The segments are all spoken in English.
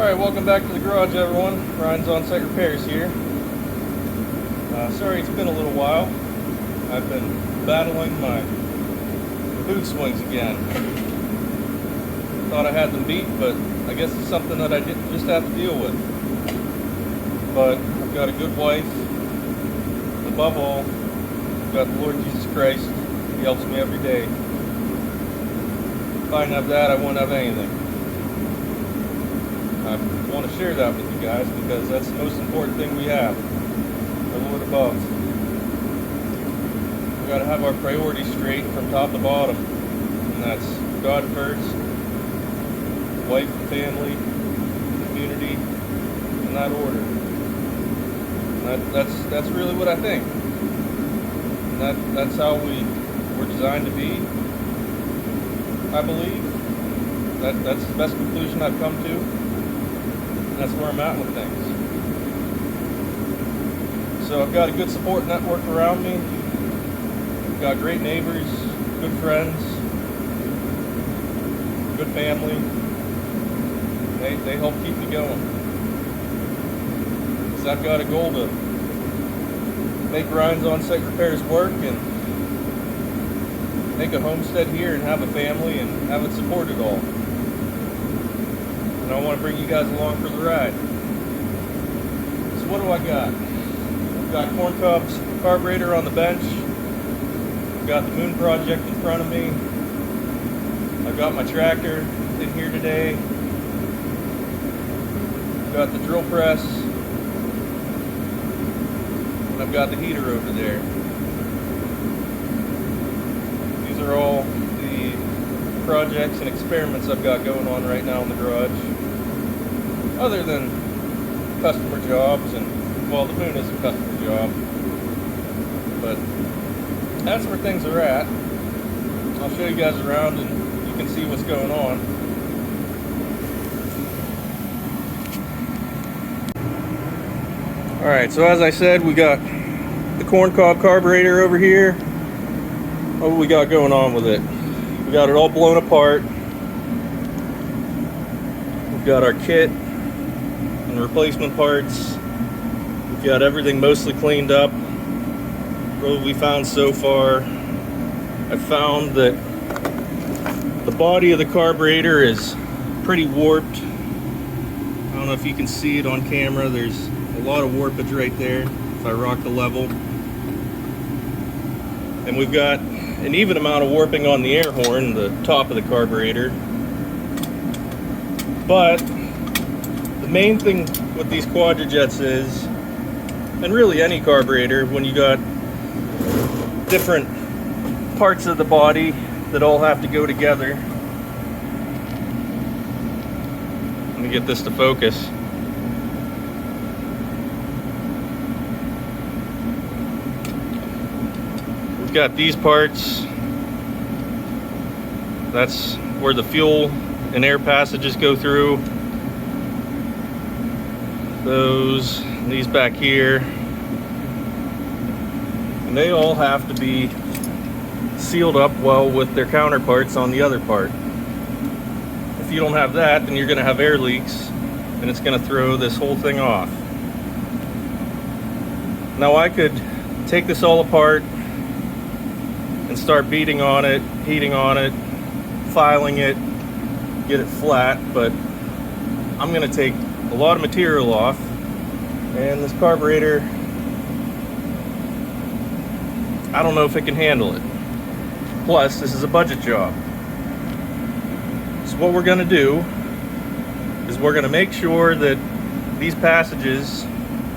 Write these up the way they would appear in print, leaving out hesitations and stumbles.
Alright, welcome back to the garage, everyone. Ryan's On Site Repairs here. Sorry it's been a little while. I've been battling my boot swings again. Thought I had them beat, but I guess it's something that I just have to deal with. But I've got a good wife. Above all, I've got the Lord Jesus Christ. He helps me every day. If I didn't have that, I wouldn't have anything. I want to share that with you guys because that's the most important thing we have. The Lord above. We got to have our priorities straight from top to bottom, and that's God first, wife and family, community, in that order. And that's really what I think. And that's how we're designed to be. I believe that's the best conclusion I've come to. That's where I'm at with things. So I've got a good support network around me. I've got great neighbors, good friends, good family. They help keep me going. Because I've got a goal to make Ryan's On Site Repairs work and make a homestead here and have a family and have it supported all. And I want to bring you guys along for the ride. So what do I got? I've got corncob's carburetor on the bench. I've got the moon project in front of me. I've got my tractor in here today. I've got the drill press. And I've got the heater over there. These are all the projects and experiments I've got going on right now in the garage. Other than customer jobs, and well, the moon is a customer job, but that's where things are at. I'll show you guys around and you can see what's going on. Alright, so as I said, we got the corncob carburetor over here. What we got going on with it? We got it all blown apart. We've got our kit and replacement parts. We've got everything mostly cleaned up. What we found so far, I found that the body of the carburetor is pretty warped. I don't know if you can see it on camera. There's a lot of warpage right there if I rock the level. And we've got an even amount of warping on the air horn, the top of the carburetor. But the main thing with these Quadrajets is, and really any carburetor, when you got different parts of the body that all have to go together. Let me get this to focus. We've got these parts. That's where the fuel and air passages go through. These back here. And they all have to be sealed up well with their counterparts on the other part. If you don't have that, then you're going to have air leaks and it's going to throw this whole thing off. Now I could take this all apart and start beating on it, heating on it, filing it, get it flat, but I'm going to take a lot of material off, and this carburetor, I don't know if it can handle it. Plus, this is a budget job. So what we're going to do is we're going to make sure that these passages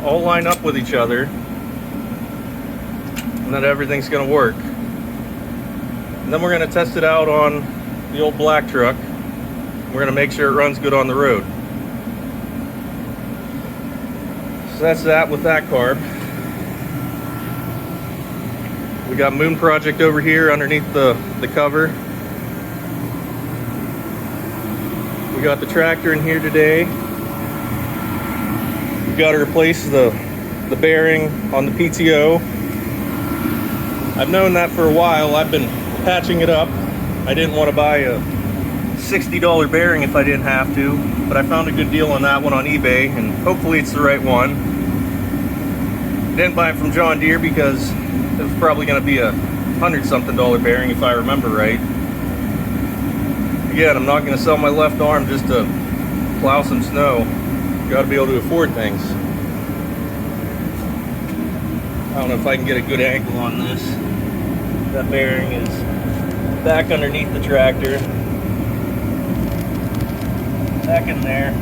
all line up with each other and that everything's going to work. And then we're going to test it out on the old black truck. We're going to make sure it runs good on the road. So that's that with that carb. We got Moon Project over here underneath the cover. We got the tractor in here today. We got to replace the bearing on the PTO. I've known that for a while. I've been patching it up. I didn't want to buy a $60 bearing if I didn't have to, but I found a good deal on that one on eBay, and hopefully it's the right one. Didn't buy it from John Deere because it was probably going to be a $100-something bearing if I remember right. Again, I'm not going to sell my left arm just to plow some snow. Got to be able to afford things. I don't know if I can get a good angle on this. That bearing is back underneath the tractor. Back in there.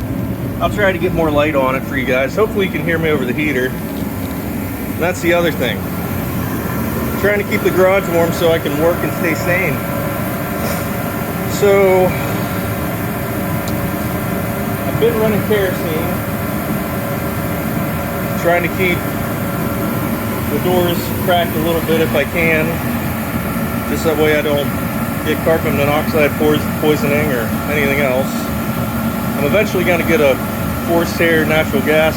I'll try to get more light on it for you guys. Hopefully you can hear me over the heater. And that's the other thing. I'm trying to keep the garage warm so I can work and stay sane. So, I've been running kerosene, trying to keep the doors cracked a little bit if I can, just that way I don't get carbon monoxide poisoning or anything else. I'm eventually going to get a forced air natural gas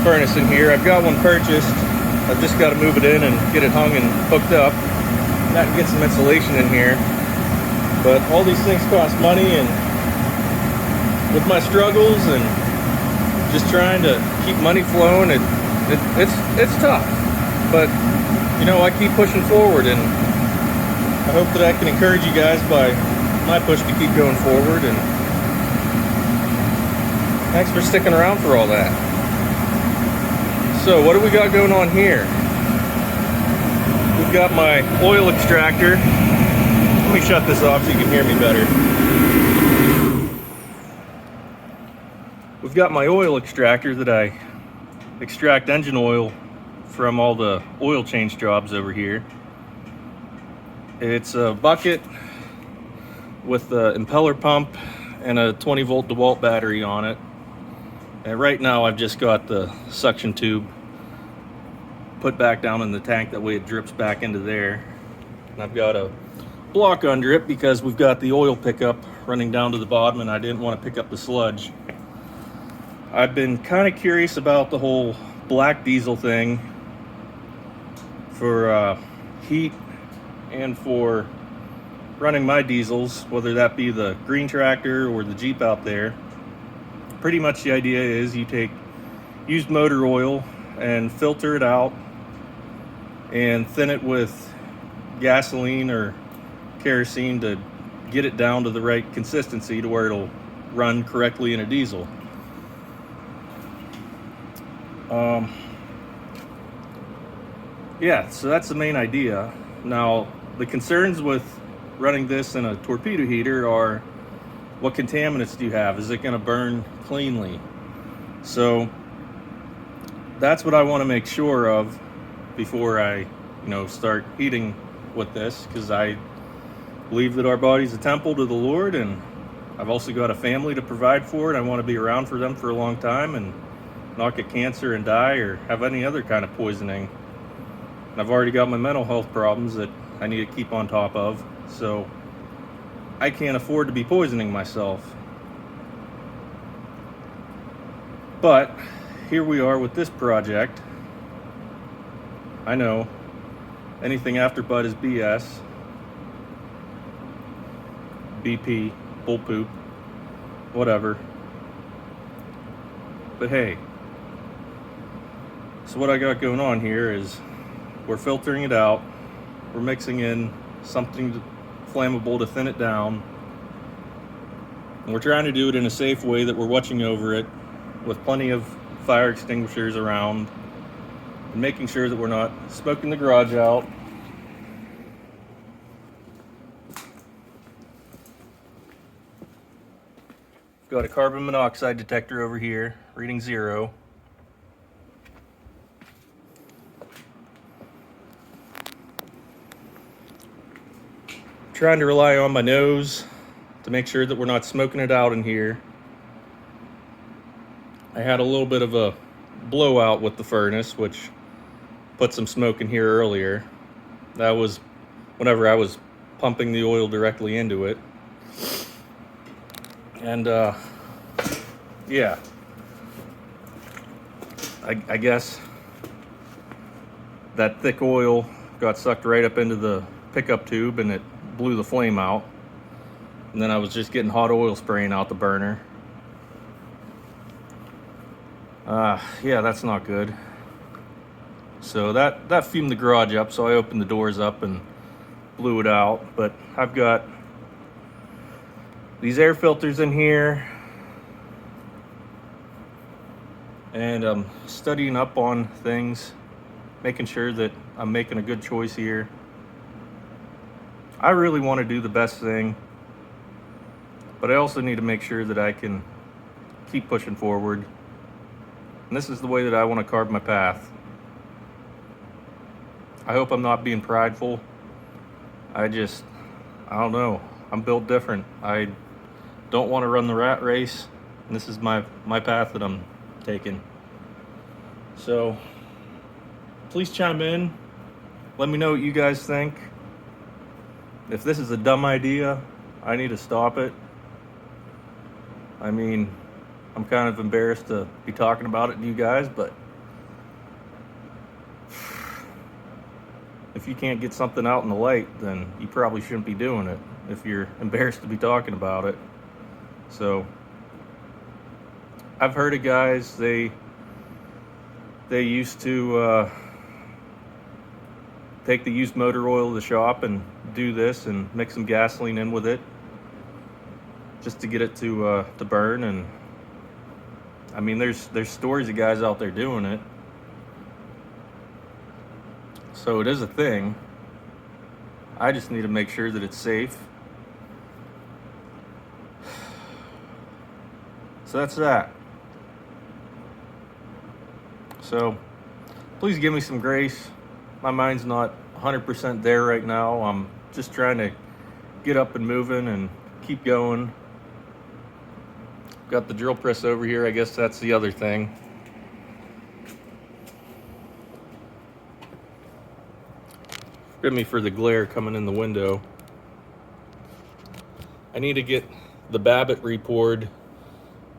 furnace in here. I've got one purchased. I've just got to move it in and get it hung and hooked up. That can get some insulation in here. But all these things cost money, and with my struggles and just trying to keep money flowing, it's tough. But you know, I keep pushing forward, and I hope that I can encourage you guys by my push to keep going forward. And thanks for sticking around for all that. So what do we got going on here? We've got my oil extractor. Let me shut this off so you can hear me better. We've got my oil extractor that I extract engine oil from all the oil change jobs over here. It's a bucket with the impeller pump and a 20-volt DeWalt battery on it. And right now I've just got the suction tube put back down in the tank, that way it drips back into there. And I've got a block under it because we've got the oil pickup running down to the bottom, and I didn't want to pick up the sludge. I've been kind of curious about the whole black diesel thing for heat and for running my diesels, whether that be the green tractor or the Jeep out there. Pretty much the idea is you take used motor oil and filter it out and thin it with gasoline or kerosene to get it down to the right consistency to where it'll run correctly in a diesel. Yeah, so that's the main idea. Now, the concerns with running this in a torpedo heater are, what contaminants do you have? Is it going to burn cleanly? So that's what I want to make sure of before I, start heating with this, because I believe that our body's a temple to the Lord, and I've also got a family to provide for it. I want to be around for them for a long time and not get cancer and die or have any other kind of poisoning. And I've already got my mental health problems that I need to keep on top of, so I can't afford to be poisoning myself. But here we are with this project. I know anything after Bud is BS. BP, bull poop, whatever. But hey, so what I got going on here is we're filtering it out. We're mixing in something flammable to thin it down. And we're trying to do it in a safe way that we're watching over it with plenty of fire extinguishers around and making sure that we're not smoking the garage out. Got a carbon monoxide detector over here, reading 0. Trying to rely on my nose to make sure that we're not smoking it out in here. I had a little bit of a blowout with the furnace, which put some smoke in here earlier. That was whenever I was pumping the oil directly into it. And yeah, I guess that thick oil got sucked right up into the pickup tube and it blew the flame out. And then I was just getting hot oil spraying out the burner. Yeah, that's not good. So that fumed the garage up, so I opened the doors up and blew it out. But I've got these air filters in here, and I'm studying up on things, making sure that I'm making a good choice here. I really want to do the best thing, but I also need to make sure that I can keep pushing forward. And this is the way that I want to carve my path. I hope I'm not being prideful. I don't know. I'm built different. I don't want to run the rat race. And this is my path that I'm taking. So please chime in. Let me know what you guys think. If this is a dumb idea, I need to stop it. I mean, I'm kind of embarrassed to be talking about it to you guys, but if you can't get something out in the light, then you probably shouldn't be doing it if you're embarrassed to be talking about it. So I've heard of guys, they used to take the used motor oil to the shop and do this and mix some gasoline in with it just to get it to burn. And I mean, there's stories of guys out there doing it. So it is a thing. I just need to make sure that it's safe. So that's that. So please give me some grace. My mind's not 100% there right now. I'm just trying to get up and moving and keep going. Got the drill press over here. I guess that's the other thing. Forgive me for the glare coming in the window. I need to get the Babbitt repoured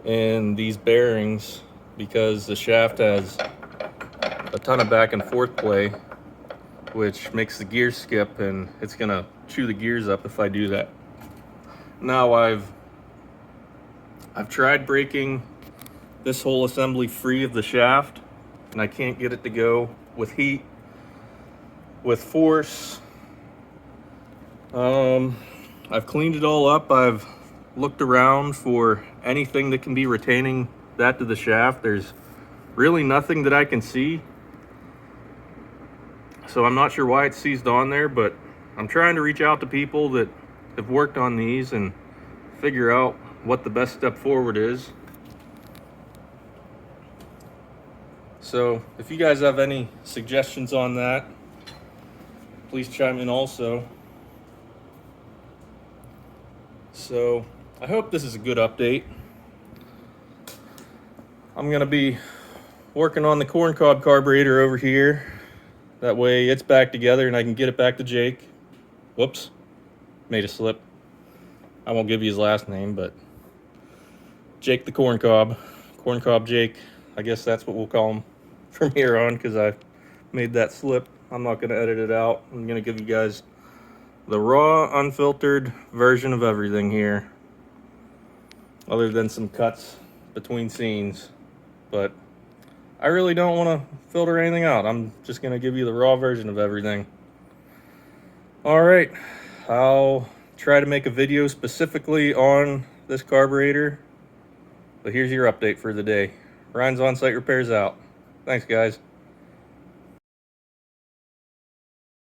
in these bearings because the shaft has a ton of back and forth play, which makes the gears skip, and it's gonna chew the gears up if I do that. Now I've tried breaking this whole assembly free of the shaft, and I can't get it to go with heat, with force. I've cleaned it all up. I've looked around for anything that can be retaining that to the shaft. There's really nothing that I can see. So I'm not sure why it's seized on there, but I'm trying to reach out to people that have worked on these and figure out what the best step forward is. So if you guys have any suggestions on that, please chime in also. So I hope this is a good update. I'm gonna be working on the corncob carburetor over here. That way it's back together and I can get it back to Jake. Whoops, made a slip. I won't give you his last name, but Jake the corncob Jake. I guess that's what we'll call him from here on, because I made that slip. I'm not going to edit it out. I'm going to give you guys the raw, unfiltered version of everything here, other than some cuts between scenes. But I really don't want to filter anything out. I'm just going to give you the raw version of everything. All right, I'll try to make a video specifically on this carburetor. But here's your update for the day. Ryan's On Site Repairs out. Thanks, guys.